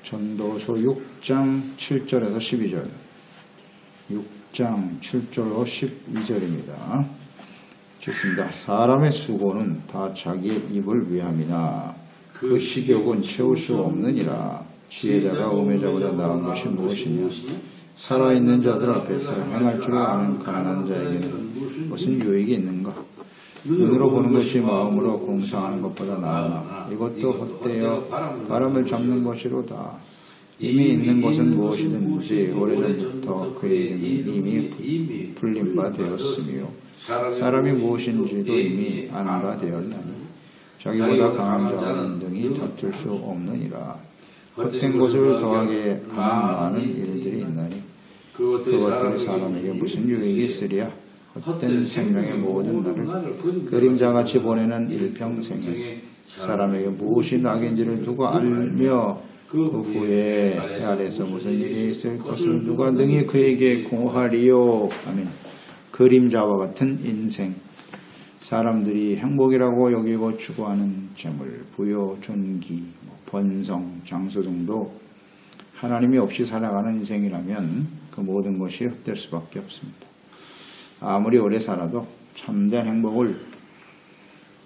전도서 6장 7절에서 12절. 6장 7절로 12절입니다. 좋습니다. 사람의 수고는 다 자기의 입을 위함이나 그 식욕은 채울 수 없느니라. 지혜자가 우매자보다 나은 것이 무엇이냐? 살아있는 자들 앞에서 행할 줄 아는 가난한 자에게는 무슨 유익이 있는가? 눈으로 보는 것이 마음으로 공상하는 것보다 나으나 이것도 헛되어 바람을 잡는 것이로다. 이미 있는 것은 무엇이든지 오래전부터 그의 이름이 이미 불린 바 되었으며 사람이 무엇인지도 이미 아는 바 되었나니 자기보다 강한 자는 등이 다툴 수 없느니라. 헛된 것을 더하게 하는 많은 일들이 있나니 그것들이 사람에게 무슨 유익이 있으랴. 헛된 생명의 모든 날을 그림자같이 보내는 일평생에 사람에게 무엇이 낙인지를 두고 알며 그 후에 해 아래서 무슨 일이 있을 것을 누가 능히 그에게 공하리요. 아멘. 그림자와 같은 인생. 사람들이 행복이라고 여기고 추구하는 재물, 부여, 존귀, 번성, 장수 등도 하나님이 없이 살아가는 인생이라면 그 모든 것이 헛될 수밖에 없습니다. 아무리 오래 살아도 참된 행복을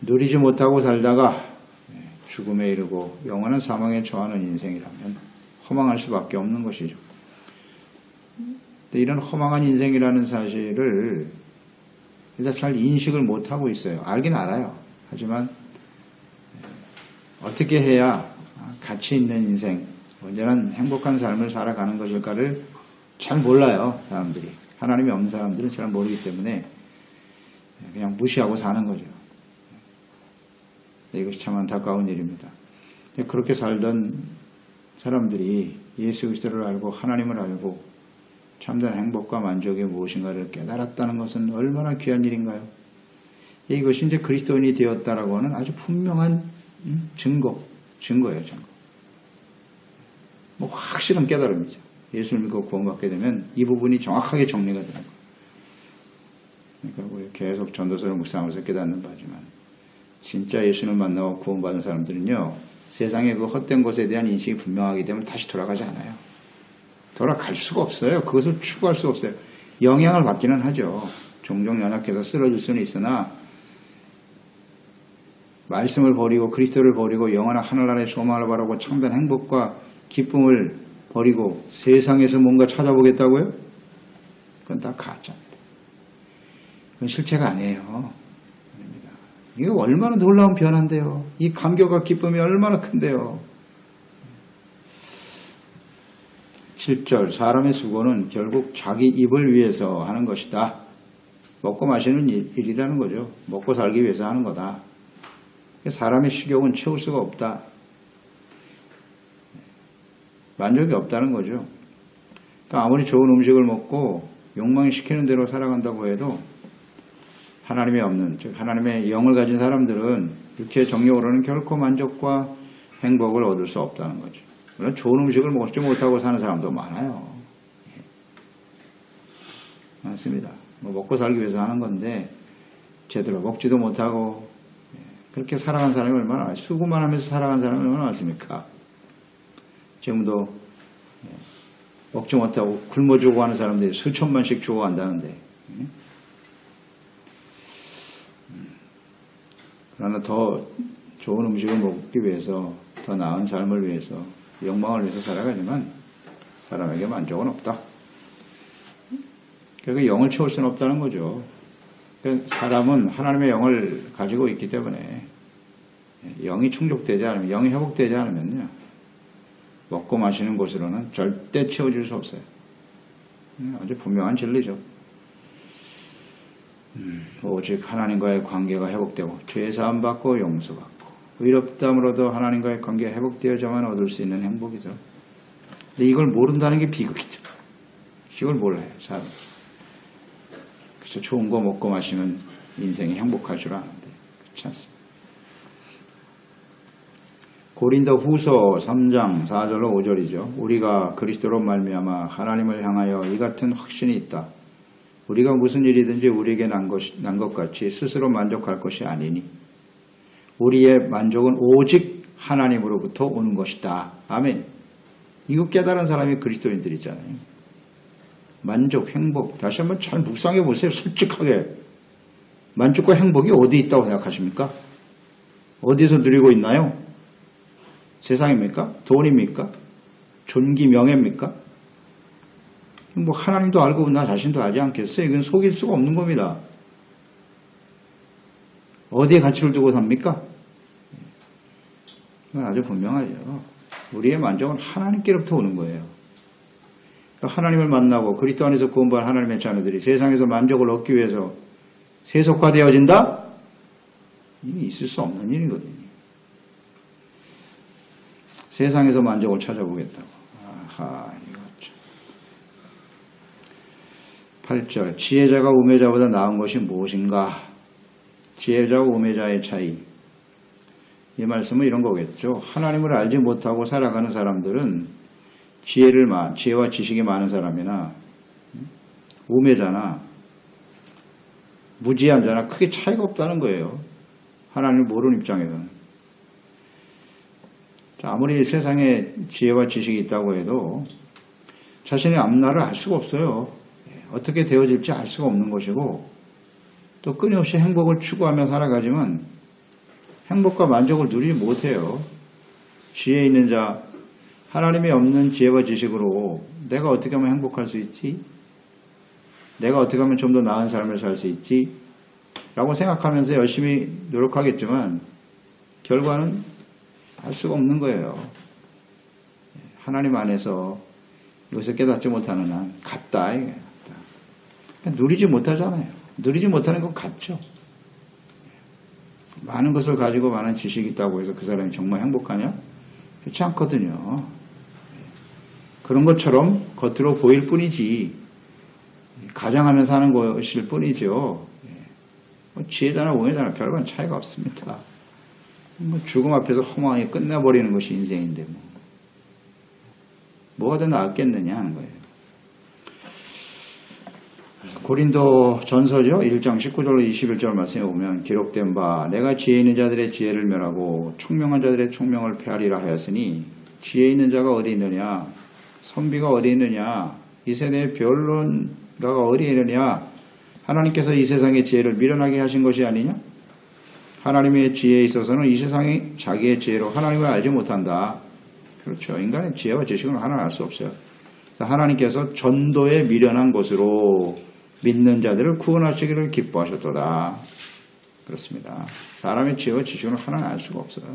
누리지 못하고 살다가 죽음에 이르고 영원한 사망에 처하는 인생이라면 허망할 수밖에 없는 것이죠. 이런 허망한 인생이라는 사실을 일단 잘 인식을 못하고 있어요. 알긴 알아요. 하지만 어떻게 해야 가치 있는 인생, 온전한 행복한 삶을 살아가는 것일까를 잘 몰라요. 사람들이. 하나님이 없는 사람들은 잘 모르기 때문에 그냥 무시하고 사는 거죠. 이것이 참 안타까운 일입니다. 그렇게 살던 사람들이 예수 그리스도를 알고 하나님을 알고 참된 행복과 만족이 무엇인가를 깨달았다는 것은 얼마나 귀한 일인가요? 이것이 이제 그리스도인이 되었다라고 하는 아주 분명한 증거예요. 뭐 확실한 깨달음이죠. 예수를 믿고 구원받게 되면 이 부분이 정확하게 정리가 되는 거예요. 그러니까 우리 계속 전도서를 묵상하면서 깨닫는 바지만 진짜 예수를 만나고 구원받은 사람들은요, 세상의 그 헛된 것에 대한 인식이 분명하기 때문에 다시 돌아가지 않아요. 돌아갈 수가 없어요. 그것을 추구할 수가 없어요. 영향을 받기는 하죠. 종종 연약해서 쓰러질 수는 있으나 말씀을 버리고 그리스도를 버리고 영원한 하늘나라의 소망을 바라고 참된 행복과 기쁨을 버리고 세상에서 뭔가 찾아보겠다고요? 그건 다 가짜입니다. 그건 실체가 아니에요. 이게 얼마나 놀라운 변화인데요. 이 감격과 기쁨이 얼마나 큰데요. 7절 사람의 수고는 결국 자기 입을 위해서 하는 것이다. 먹고 마시는 일이라는 거죠. 먹고 살기 위해서 하는 거다. 사람의 식욕은 채울 수가 없다. 만족이 없다는 거죠. 그러니까 아무리 좋은 음식을 먹고 욕망이 시키는 대로 살아간다고 해도 하나님이 없는, 즉 하나님의 영을 가진 사람들은 육체의 정욕으로는 결코 만족과 행복을 얻을 수 없다는 거죠. 물론 좋은 음식을 먹지 못하고 사는 사람도 많아요. 많습니다. 뭐 먹고 살기 위해서 하는 건데 제대로 먹지도 못하고 그렇게 살아간 사람이 얼마나 많아요. 수고만 하면서 살아간 사람이 얼마나 많습니까? 지금도 먹지 못하고 굶어 죽어가는 사람들이 수천만씩 죽어간다는데, 그러나 더 좋은 음식을 먹기 위해서, 더 나은 삶을 위해서, 영광을 위해서 살아가지만 사람에게 만족은 없다. 그러니까 영을 채울 수는 없다는 거죠. 사람은 하나님의 영을 가지고 있기 때문에 영이 충족되지 않으면, 영이 회복되지 않으면요, 먹고 마시는 것으로는 절대 채워줄 수 없어요. 아주 분명한 진리죠. 오직 하나님과의 관계가 회복되고 죄사함 받고 용서받고 의롭다함으로도 하나님과의 관계가 회복되어야만 얻을 수 있는 행복이죠. 근데 이걸 모른다는 게 비극이죠. 이걸 몰라요, 사람. 그래서 좋은 거 먹고 마시면 인생이 행복할 줄 아는데 그렇지 않습니다. 고린도 후서 3장 4절로 5절이죠. 우리가 그리스도로 말미암아 하나님을 향하여 이 같은 확신이 있다. 우리가 무슨 일이든지 우리에게 난 것 같이 스스로 만족할 것이 아니니 우리의 만족은 오직 하나님으로부터 오는 것이다. 아멘. 이거 깨달은 사람이 그리스도인들이잖아요. 만족, 행복. 다시 한번 잘 묵상해 보세요. 솔직하게. 만족과 행복이 어디 있다고 생각하십니까? 어디서 누리고 있나요? 세상입니까? 돈입니까? 존귀, 명예입니까? 뭐 하나님도 알고 나 자신도 알지 않겠어요? 이건 속일 수가 없는 겁니다. 어디에 가치를 두고 삽니까? 이건 아주 분명하죠. 우리의 만족은 하나님께로부터 오는 거예요. 하나님을 만나고 그리스도 안에서 구원받은 하나님의 자녀들이 세상에서 만족을 얻기 위해서 세속화되어진다? 이게 있을 수 없는 일이거든요. 세상에서 만족을 찾아보겠다고. 아하, 이거 참. 8절. 지혜자가 우매자보다 나은 것이 무엇인가? 지혜자와 우매자의 차이. 이 말씀은 이런 거겠죠. 하나님을 알지 못하고 살아가는 사람들은 지혜와 지식이 많은 사람이나 우매자나 무지한 자나 크게 차이가 없다는 거예요. 하나님을 모르는 입장에서는. 아무리 세상에 지혜와 지식이 있다고 해도 자신의 앞날을 알 수가 없어요. 어떻게 되어질지 알 수가 없는 것이고 또 끊임없이 행복을 추구하며 살아가지만 행복과 만족을 누리지 못해요. 지혜 있는 자, 하나님이 없는 지혜와 지식으로 내가 어떻게 하면 행복할 수 있지? 내가 어떻게 하면 좀 더 나은 삶을 살 수 있지? 라고 생각하면서 열심히 노력하겠지만 결과는 알 수가 없는 거예요. 하나님 안에서 이것을 깨닫지 못하는 한 같다. 누리지 못하잖아요. 누리지 못하는 건 같죠. 많은 것을 가지고 많은 지식이 있다고 해서 그 사람이 정말 행복하냐? 그렇지 않거든요. 그런 것처럼 겉으로 보일 뿐이지 가장하며 사는 것일 뿐이죠. 지혜자나 우매자나 별반 차이가 없습니다. 죽음 앞에서 허망하게 끝내버리는 것이 인생인데 뭐가 더 나았겠느냐 하는 거예요. 고린도 전서죠. 1장 19절로 21절 말씀에 보면 기록된 바 내가 지혜 있는 자들의 지혜를 멸하고 총명한 자들의 총명을 폐하리라 하였으니 지혜 있는 자가 어디 있느냐 선비가 어디 있느냐 이 세대의 변론가가 어디 있느냐 하나님께서 이 세상의 지혜를 미련하게 하신 것이 아니냐 하나님의 지혜에 있어서는 이 세상이 자기의 지혜로 하나님을 알지 못한다. 그렇죠. 인간의 지혜와 지식은 하나는 알 수 없어요. 하나님께서 전도에 미련한 것으로 믿는 자들을 구원하시기를 기뻐하셨도다. 그렇습니다. 사람의 지혜와 지식은 하나는 알 수가 없어요.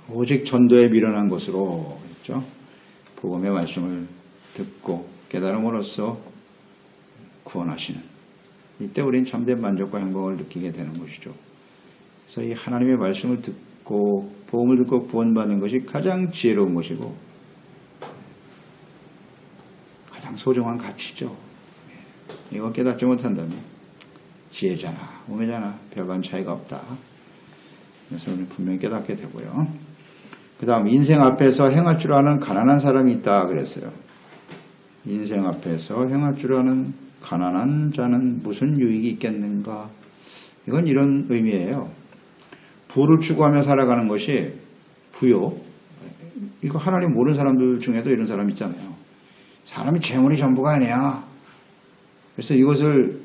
오직 전도에 미련한 것으로 그렇죠? 복음의 말씀을 듣고 깨달음으로써 구원하시는 이때 우리는 참된 만족과 행복을 느끼게 되는 것이죠. 그래서 이 하나님의 말씀을 듣고 복음을 듣고 구원받는 것이 가장 지혜로운 것이고 가장 소중한 가치죠. 이거 깨닫지 못한다면 지혜자나 우매자나 별반 차이가 없다. 그래서 우리는 분명히 깨닫게 되고요. 그 다음 인생 앞에서 행할 줄 아는 가난한 사람이 있다 그랬어요. 인생 앞에서 행할 줄 아는 가난한 자는 무슨 유익이 있겠는가? 이건 이런 의미예요. 부를 추구하며 살아가는 것이 부요. 이거 하나님 모르는 사람들 중에도 이런 사람 있잖아요. 사람이 재물이 전부가 아니야. 그래서 이것을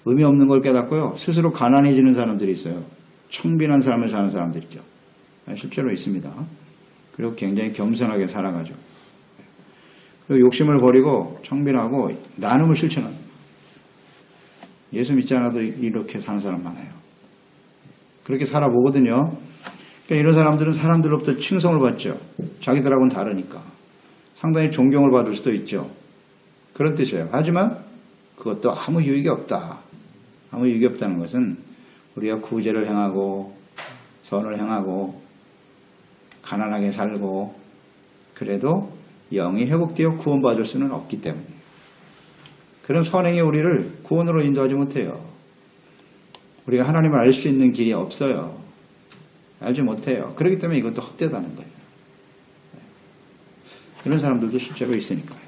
의미 없는 걸 깨닫고요. 스스로 가난해지는 사람들이 있어요. 청빈한 삶을 사는 사람들 있죠. 실제로 있습니다. 그리고 굉장히 겸손하게 살아가죠. 그리고 욕심을 버리고 청빈하고 나눔을 실천합니다. 예수 믿지 않아도 이렇게 사는 사람 많아요. 그렇게 살아보거든요. 그러니까 이런 사람들은 사람들로부터 칭송을 받죠. 자기들하고는 다르니까. 상당히 존경을 받을 수도 있죠. 그런 뜻이에요. 하지만 그것도 아무 유익이 없다. 아무 유익이 없다는 것은 우리가 구제를 행하고 선을 행하고 가난하게 살고 그래도 영이 회복되어 구원받을 수는 없기 때문에 그런 선행이 우리를 구원으로 인도하지 못해요. 우리가 하나님을 알 수 있는 길이 없어요. 알지 못해요. 그렇기 때문에 이것도 헛되다는 거예요. 이런 사람들도 실제로 있으니까요.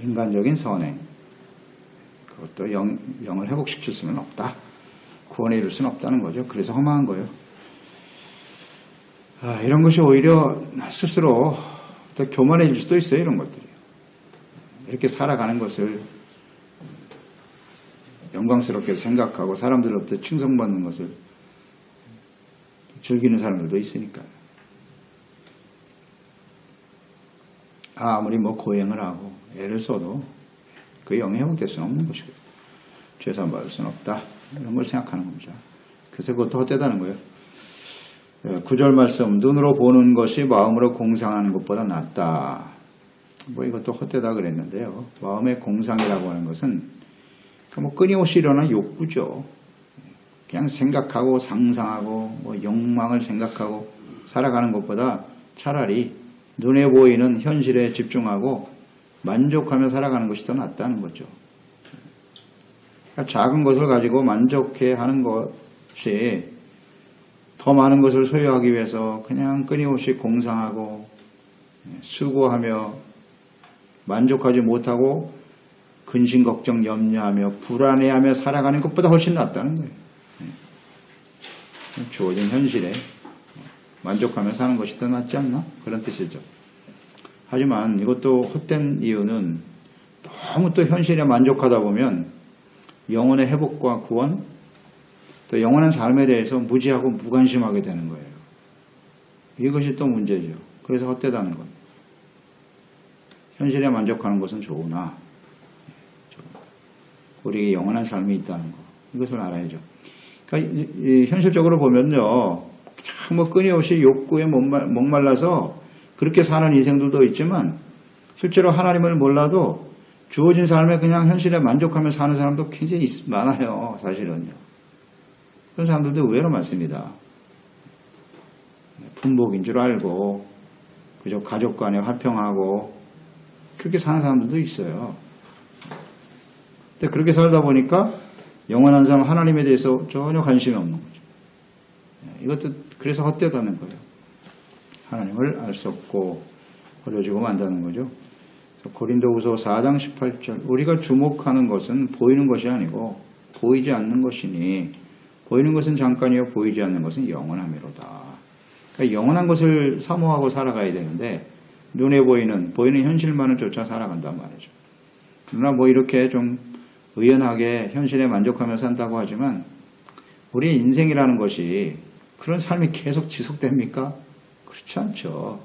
인간적인 선행 그것도 영을 회복시킬 수는 없다. 구원에 이룰 수는 없다는 거죠. 그래서 허망한 거예요. 이런 것이 오히려 스스로 더 교만해질 수도 있어요. 이런 것들이. 이렇게 살아가는 것을 영광스럽게 생각하고 사람들로부터 칭송받는 것을 즐기는 사람들도 있으니까요. 아무리 고행을 하고 애를 써도 그 영에 회복될 수는 없는 것이고 죄산받을 수는 없다. 이런 걸 생각하는 겁니다. 그래서 그것도 헛되다는 거예요. 9절 말씀, 눈으로 보는 것이 마음으로 공상하는 것보다 낫다. 이것도 헛되다 그랬는데요. 마음의 공상이라고 하는 것은 끊임없이 일어나는 욕구죠. 그냥 생각하고 상상하고 욕망을 생각하고 살아가는 것보다 차라리 눈에 보이는 현실에 집중하고 만족하며 살아가는 것이 더 낫다는 거죠. 그러니까 작은 것을 가지고 만족해 하는 것이 더 많은 것을 소유하기 위해서 그냥 끊임없이 공상하고 수고하며 만족하지 못하고 근심 걱정 염려하며 불안해하며 살아가는 것보다 훨씬 낫다는 거예요. 주어진 현실에 만족하며 사는 것이 더 낫지 않나? 그런 뜻이죠. 하지만 이것도 헛된 이유는 너무 또 현실에 만족하다 보면 영혼의 회복과 구원, 또 영원한 삶에 대해서 무지하고 무관심하게 되는 거예요. 이것이 또 문제죠. 그래서 헛되다는 것. 현실에 만족하는 것은 좋으나 우리에게 영원한 삶이 있다는 것. 이것을 알아야죠. 그러니까 현실적으로 보면요. 참 끊임없이 욕구에 목말라서 그렇게 사는 인생들도 있지만 실제로 하나님을 몰라도 주어진 삶에 그냥 현실에 만족하며 사는 사람도 굉장히 많아요. 사실은요. 그런 사람들도 의외로 많습니다. 분복인 줄 알고 그저 가족 간에 화평하고 그렇게 사는 사람들도 있어요. 근데 그렇게 살다 보니까 영원한 삶 하나님에 대해서 전혀 관심이 없는 거죠. 이것도 그래서 헛되다는 거예요. 하나님을 알 수 없고 버려지고 만다는 거죠. 고린도후서 4장 18절 우리가 주목하는 것은 보이는 것이 아니고 보이지 않는 것이니 보이는 것은 잠깐이요 보이지 않는 것은 영원함이로다. 그러니까 영원한 것을 사모하고 살아가야 되는데 눈에 보이는 현실만을 쫓아 살아간단 말이죠. 그러나 이렇게 좀 의연하게 현실에 만족하며 산다고 하지만 우리의 인생이라는 것이 그런 삶이 계속 지속됩니까? 그렇지 않죠.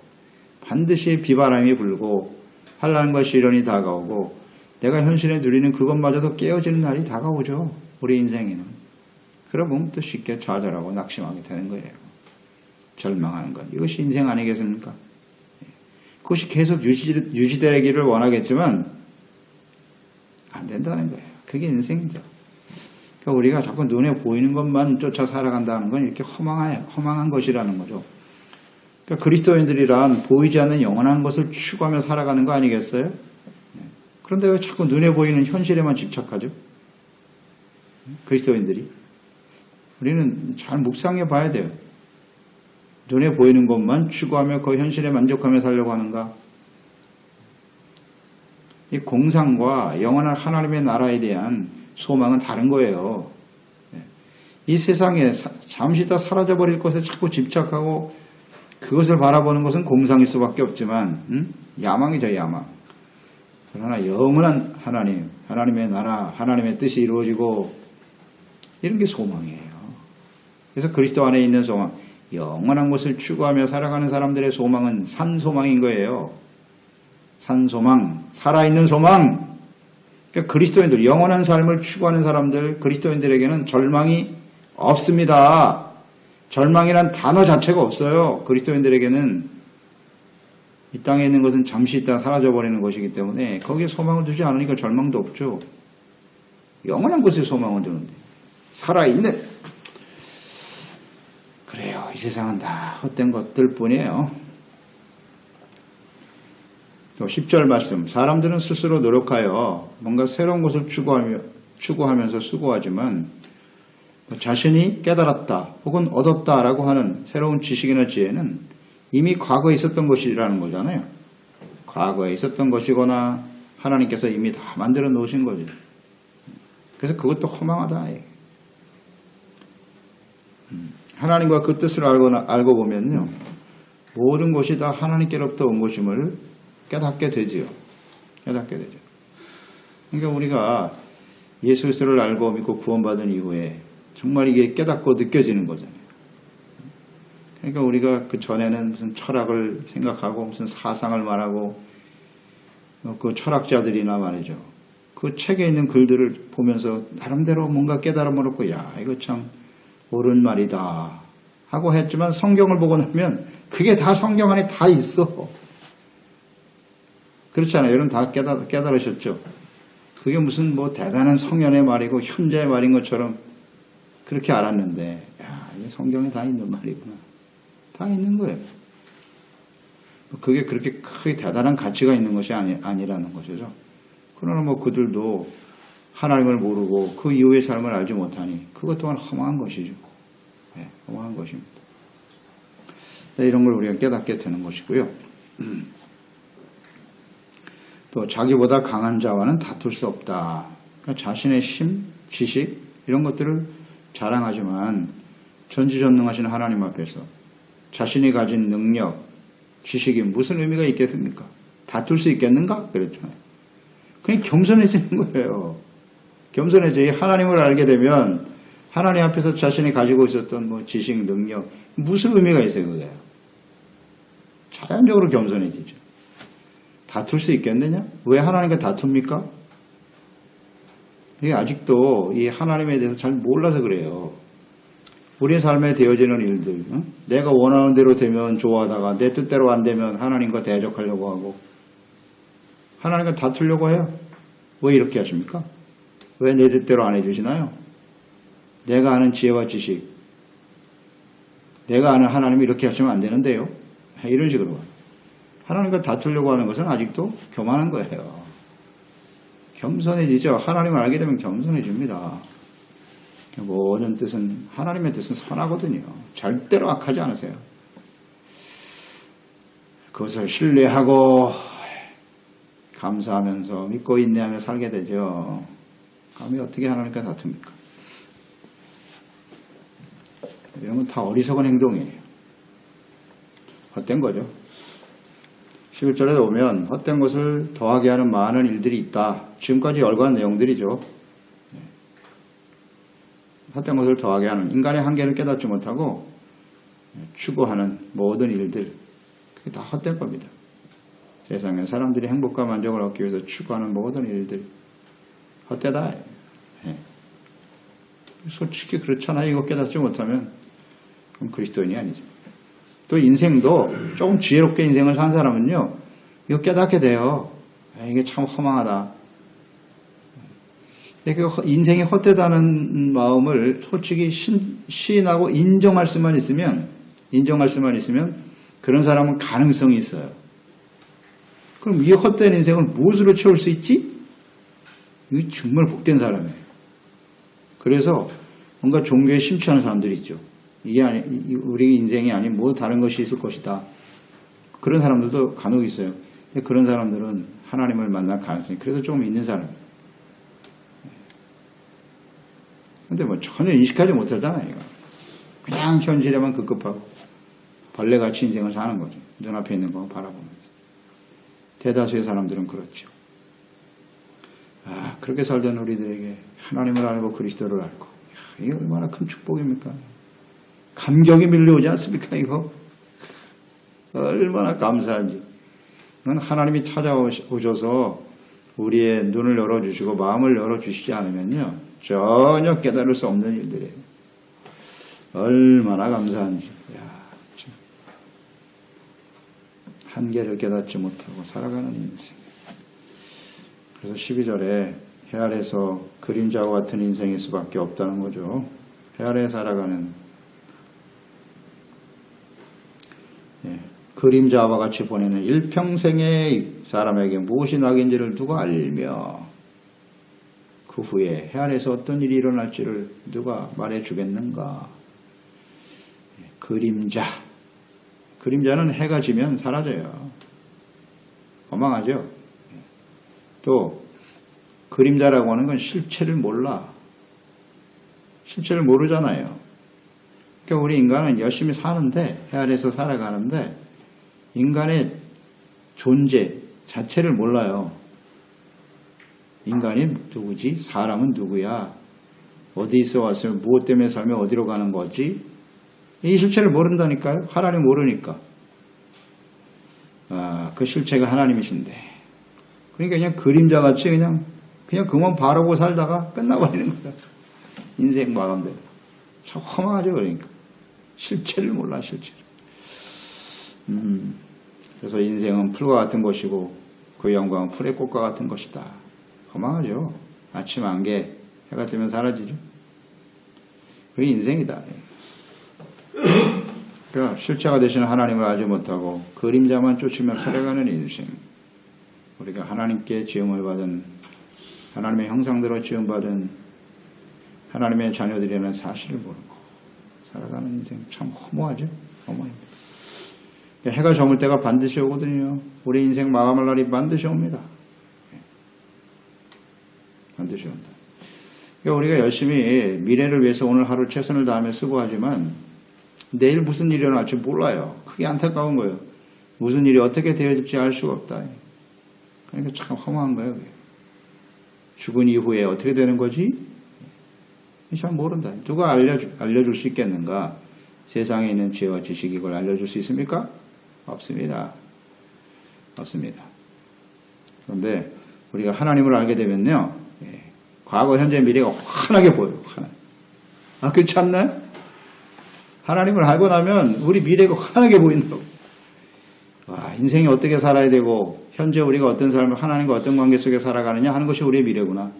반드시 비바람이 불고 환난과 시련이 다가오고 내가 현실에 누리는 그것마저도 깨어지는 날이 다가오죠. 우리 인생에는. 그러면 또 쉽게 좌절하고 낙심하게 되는 거예요. 절망하는 것. 이것이 인생 아니겠습니까? 그것이 계속 유지되기를 원하겠지만 안 된다는 거예요. 그게 인생이죠. 그러니까 우리가 자꾸 눈에 보이는 것만 쫓아 살아간다는 건 이렇게 허망한 것이라는 거죠. 그러니까 그리스도인들이란 보이지 않는 영원한 것을 추구하며 살아가는 거 아니겠어요? 그런데 왜 자꾸 눈에 보이는 현실에만 집착하죠? 그리스도인들이. 우리는 잘 묵상해 봐야 돼요. 눈에 보이는 것만 추구하며 그 현실에 만족하며 살려고 하는가? 이 공상과 영원한 하나님의 나라에 대한 소망은 다른 거예요. 이 세상에 잠시 다 사라져버릴 것에 자꾸 집착하고 그것을 바라보는 것은 공상일 수밖에 없지만 야망이죠. 야망. 그러나 영원한 하나님, 하나님의 나라, 하나님의 뜻이 이루어지고 이런 게 소망이에요. 그래서 그리스도 안에 있는 소망, 영원한 것을 추구하며 살아가는 사람들의 소망은 산소망인 거예요. 산소망, 살아있는 소망. 그러니까 그리스도인들, 영원한 삶을 추구하는 사람들, 그리스도인들에게는 절망이 없습니다. 절망이란 단어 자체가 없어요. 그리스도인들에게는 이 땅에 있는 것은 잠시 있다 사라져버리는 것이기 때문에 거기에 소망을 두지 않으니까 절망도 없죠. 영원한 것에 소망을 두는데 살아있는 그래요. 이 세상은 다 헛된 것들 뿐이에요. 또 10절 말씀 사람들은 스스로 노력하여 뭔가 새로운 것을 추구하면서 수고하지만 자신이 깨달았다 혹은 얻었다라고 하는 새로운 지식이나 지혜는 이미 과거에 있었던 것이라는 거잖아요. 과거에 있었던 것이거나 하나님께서 이미 다 만들어 놓으신 거죠. 그래서 그것도 허망하다. 하나님과 그 뜻을 알고 보면요. 모든 것이 다 하나님께로부터 온 것임을 깨닫게 되지요. 깨닫게 되죠. 그러니까 우리가 예수 그리스도를 알고 믿고 구원받은 이후에 정말 이게 깨닫고 느껴지는 거잖아요. 그러니까 우리가 그 전에는 무슨 철학을 생각하고 무슨 사상을 말하고 그 철학자들이나 말이죠. 그 책에 있는 글들을 보면서 나름대로 뭔가 깨달음을 얻고 야 이거 참 옳은 말이다 하고 했지만 성경을 보고 나면 그게 다 성경 안에 다 있어. 그렇잖아요. 여러분 다 깨달으셨죠? 그게 무슨 뭐 대단한 성현의 말이고 현자의 말인 것처럼 그렇게 알았는데 야 이게 성경에 다 있는 말이구나. 다 있는 거예요. 그게 그렇게 크게 대단한 가치가 있는 것이 아니라는 것이죠. 그러나 뭐 그들도 하나님을 모르고 그 이후의 삶을 알지 못하니 그것 또한 허망한 것이죠. 네, 허망한 것입니다. 네, 이런 걸 우리가 깨닫게 되는 것이고요. 또 자기보다 강한 자와는 다툴 수 없다. 그러니까 자신의 힘, 지식 이런 것들을 자랑하지만 전지전능하신 하나님 앞에서 자신이 가진 능력, 지식이 무슨 의미가 있겠습니까? 다툴 수 있겠는가? 그랬잖아요. 그냥 겸손해지는 거예요. 겸손해져. 하나님을 알게 되면 하나님 앞에서 자신이 가지고 있었던 뭐 지식, 능력 무슨 의미가 있어요, 그게? 자연적으로 겸손해지죠. 다툴 수 있겠느냐? 왜 하나님과 다툽니까? 이게 아직도 이 하나님에 대해서 잘 몰라서 그래요. 우리 삶에 되어지는 일들, 내가 원하는 대로 되면 좋아하다가 내 뜻대로 안 되면 하나님과 대적하려고 하고 하나님과 다투려고 해요. 왜 이렇게 하십니까? 왜 내 뜻대로 안 해주시나요? 내가 아는 지혜와 지식, 내가 아는 하나님이 이렇게 하시면 안 되는데요. 이런 식으로 하나님과 다투려고 하는 것은 아직도 교만한 거예요. 겸손해지죠. 하나님을 알게 되면 겸손해집니다. 모든 뜻은 하나님의 뜻은 선하거든요. 절대로 악하지 않으세요. 그것을 신뢰하고 감사하면서 믿고 인내하며 살게 되죠. 감히 어떻게 하나님과 다툽니까? 이런 건 다 어리석은 행동이에요. 헛된 거죠. 11절에 보면 헛된 것을 더하게 하는 많은 일들이 있다. 지금까지 열거한 내용들이죠. 헛된 것을 더하게 하는 인간의 한계를 깨닫지 못하고 추구하는 모든 일들, 그게 다 헛된 겁니다. 세상에 사람들이 행복과 만족을 얻기 위해서 추구하는 모든 일들 헛되다. 예. 솔직히 그렇잖아요. 이거 깨닫지 못하면 그럼 그리스도인이 아니죠. 또 인생도 조금 지혜롭게 인생을 산 사람은요, 이거 깨닫게 돼요. 이게 참 허망하다. 인생이 헛되다는 마음을 솔직히 시인하고 인정할 수만 있으면 그런 사람은 가능성이 있어요. 그럼 이 헛된 인생을 무엇으로 채울 수 있지? 이게 정말 복된 사람이에요. 그래서 뭔가 종교에 심취하는 사람들이 있죠. 이게 우리 인생이 아닌 뭐 다른 것이 있을 것이다. 그런 사람들도 간혹 있어요. 근데 그런 사람들은 하나님을 만날 가능성이 그래도 좀 있는 사람이에요. 근데 뭐 전혀 인식하지 못하잖아요. 그냥 현실에만 급급하고 벌레같이 인생을 사는 거죠. 눈앞에 있는 거 바라보면서. 대다수의 사람들은 그렇죠. 그렇게 살던 우리들에게 하나님을 알고 그리스도를 알고, 이게 얼마나 큰 축복입니까? 감격이 밀려오지 않습니까? 이거 얼마나 감사한지. 이건 하나님이 찾아오셔서 우리의 눈을 열어주시고 마음을 열어주시지 않으면요 전혀 깨달을 수 없는 일들이에요. 얼마나 감사한지. 참. 한계를 깨닫지 못하고 살아가는 인생. 그래서 12절에 해 아래서 그림자와 같은 인생일 수밖에 없다는 거죠. 해 아래 살아가는 그림자와 같이 보내는 일평생의 사람에게 무엇이 낙인지를 누가 알며 그 후에 해 아래서 어떤 일이 일어날지를 누가 말해주겠는가. 그림자는 해가 지면 사라져요. 허망하죠. 또 그림자라고 하는 건 실체를 몰라. 실체를 모르잖아요. 그러니까 우리 인간은 열심히 사는데, 해 아래서 살아가는데 인간의 존재 자체를 몰라요. 인간이 누구지? 사람은 누구야? 어디서 왔어요? 무엇 때문에 살면 어디로 가는 거지? 이 실체를 모른다니까요. 하나님 모르니까. 그 실체가 하나님이신데. 그러니까 그냥 그림자같이 그냥 그만 바라고 살다가 끝나버리는 거야. 인생 마감대로. 참 험하죠. 그러니까. 실체를 몰라, 실체를. 그래서 인생은 풀과 같은 것이고 그 영광은 풀의 꽃과 같은 것이다. 험하죠. 아침 안개, 해가 뜨면 사라지죠. 그게 인생이다. 그러니까 실체가 되시는 하나님을 알지 못하고 그림자만 쫓으며 살아가는 인생. 우리가 하나님께 지음을 받은, 하나님의 형상대로 지음받은 하나님의 자녀들이라는 사실을 모르고 살아가는 인생 참 허무하죠. 허무합니다. 해가 저물 때가 반드시 오거든요. 우리 인생 마감할 날이 반드시 옵니다. 반드시 온다. 그러니까 우리가 열심히 미래를 위해서 오늘 하루 최선을 다하며 수고하지만 내일 무슨 일이 일어날지 몰라요. 그게 안타까운 거예요. 무슨 일이 어떻게 되어질지 알 수가 없다. 그러니까 참 허무한 거예요. 죽은 이후에 어떻게 되는 거지? 잘 모른다. 누가 알려줄 수 있겠는가? 세상에 있는 지혜와 지식이 이걸 알려줄 수 있습니까? 없습니다. 없습니다. 그런데 우리가 하나님을 알게 되면요, 과거, 현재, 미래가 환하게 보여요. 환하게. 그렇지 않나요? 하나님을 알고 나면 우리 미래가 환하게 보인다고. 와, 인생이 어떻게 살아야 되고 현재 우리가 어떤 삶을 하나님과 어떤 관계 속에 살아가느냐 하는 것이 우리의 미래구나.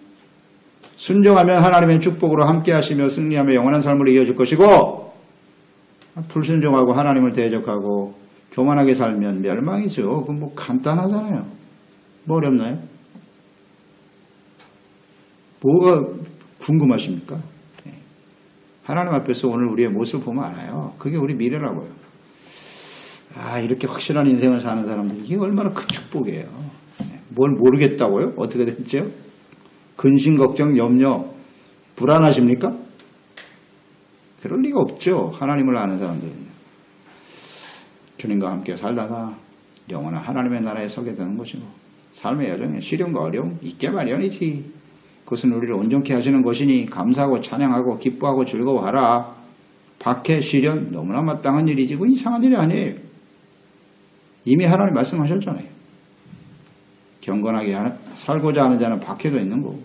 순종하면 하나님의 축복으로 함께 하시며 승리하며 영원한 삶을 이어줄 것이고, 불순종하고 하나님을 대적하고 교만하게 살면 멸망이죠. 그건 뭐 간단하잖아요. 뭐 어렵나요? 뭐가 궁금하십니까? 하나님 앞에서 오늘 우리의 모습을 보면 알아요. 그게 우리 미래라고요. 이렇게 확실한 인생을 사는 사람들이 이게 얼마나 큰 축복이에요. 뭘 모르겠다고요? 어떻게 됐죠? 근심, 걱정, 염려, 불안하십니까? 그럴 리가 없죠. 하나님을 아는 사람들은요. 주님과 함께 살다가 영원한 하나님의 나라에 서게 되는 것이고, 삶의 여정에 시련과 어려움 있게 마련이지. 그것은 우리를 온전케 하시는 것이니 감사하고 찬양하고 기뻐하고 즐거워하라. 박해, 시련 너무나 마땅한 일이지 그건 이상한 일이 아니에요. 이미 하나님 말씀하셨잖아요. 경건하게 살고자 하는 자는 박해도 있는 거고,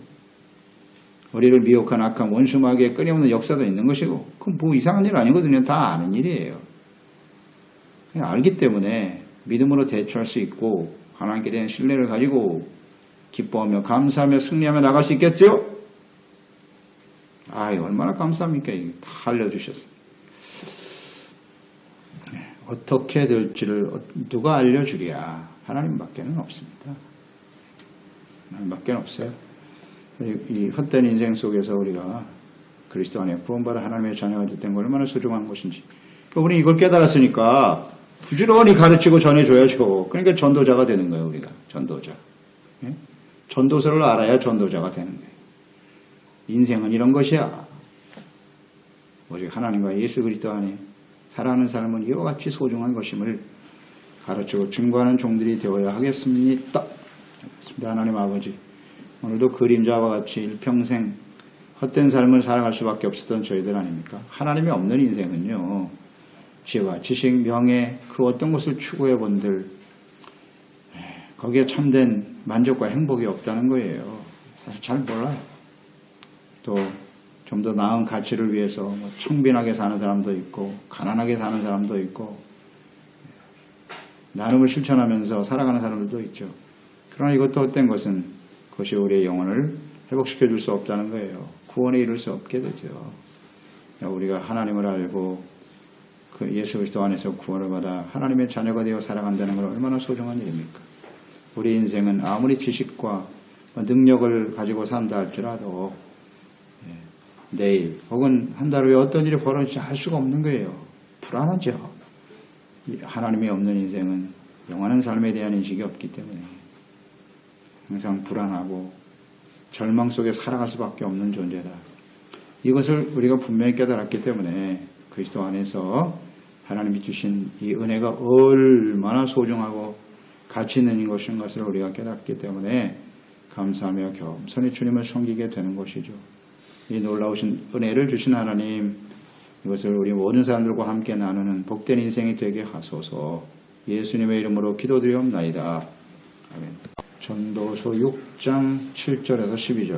우리를 미혹한 악한 원수마귀의 끊임없는 역사도 있는 것이고, 그건 뭐 이상한 일 아니거든요. 다 아는 일이에요. 그냥 알기 때문에 믿음으로 대처할 수 있고 하나님께 대한 신뢰를 가지고 기뻐하며 감사하며 승리하며 나갈 수 있겠죠? 얼마나 감사합니까? 이게 다 알려주셨어요. 어떻게 될지를 누가 알려주랴? 하나님밖에는 없습니다. 하나님밖에 없어요. 이 헛된 인생 속에서 우리가 그리스도 안에 구원받아 하나님의 자녀가 됐던 거 얼마나 소중한 것인지. 우리 이걸 깨달았으니까 부지런히 가르치고 전해줘야죠. 그러니까 전도자가 되는 거예요. 우리가 전도자. 전도서를 알아야 전도자가 되는 거예요. 인생은 이런 것이야. 오직 하나님과 예수 그리스도 안에 살아가는 삶은 이와 같이 소중한 것임을 가르치고 증거하는 종들이 되어야 하겠습니다. 하나님 아버지, 오늘도 그림자와 같이 일평생 헛된 삶을 살아갈 수밖에 없었던 저희들 아닙니까? 하나님이 없는 인생은요, 지혜와 지식, 명예, 그 어떤 것을 추구해 본들 거기에 참된 만족과 행복이 없다는 거예요. 사실 잘 몰라요. 또 좀 더 나은 가치를 위해서 청빈하게 사는 사람도 있고 가난하게 사는 사람도 있고 나눔을 실천하면서 살아가는 사람들도 있죠. 그러나 이것도 헛된 것은 그것이 우리의 영혼을 회복시켜 줄 수 없다는 거예요. 구원에 이룰 수 없게 되죠. 우리가 하나님을 알고 그 예수 그리스도 안에서 구원을 받아 하나님의 자녀가 되어 살아간다는 건 얼마나 소중한 일입니까? 우리 인생은 아무리 지식과 능력을 가지고 산다 할지라도 내일 혹은 한 달 후에 어떤 일이 벌어질지 알 수가 없는 거예요. 불안하죠. 하나님이 없는 인생은 영원한 삶에 대한 인식이 없기 때문에 항상 불안하고 절망 속에 살아갈 수밖에 없는 존재다. 이것을 우리가 분명히 깨달았기 때문에 그리스도 안에서 하나님이 주신 이 은혜가 얼마나 소중하고 가치 있는 것인 것을 우리가 깨닫기 때문에 감사하며 겸손히 주님을 섬기게 되는 것이죠. 이 놀라우신 은혜를 주신 하나님, 이것을 우리 모든 사람들과 함께 나누는 복된 인생이 되게 하소서. 예수님의 이름으로 기도드리옵나이다. 아멘. 전도서 6장 7절에서 12절.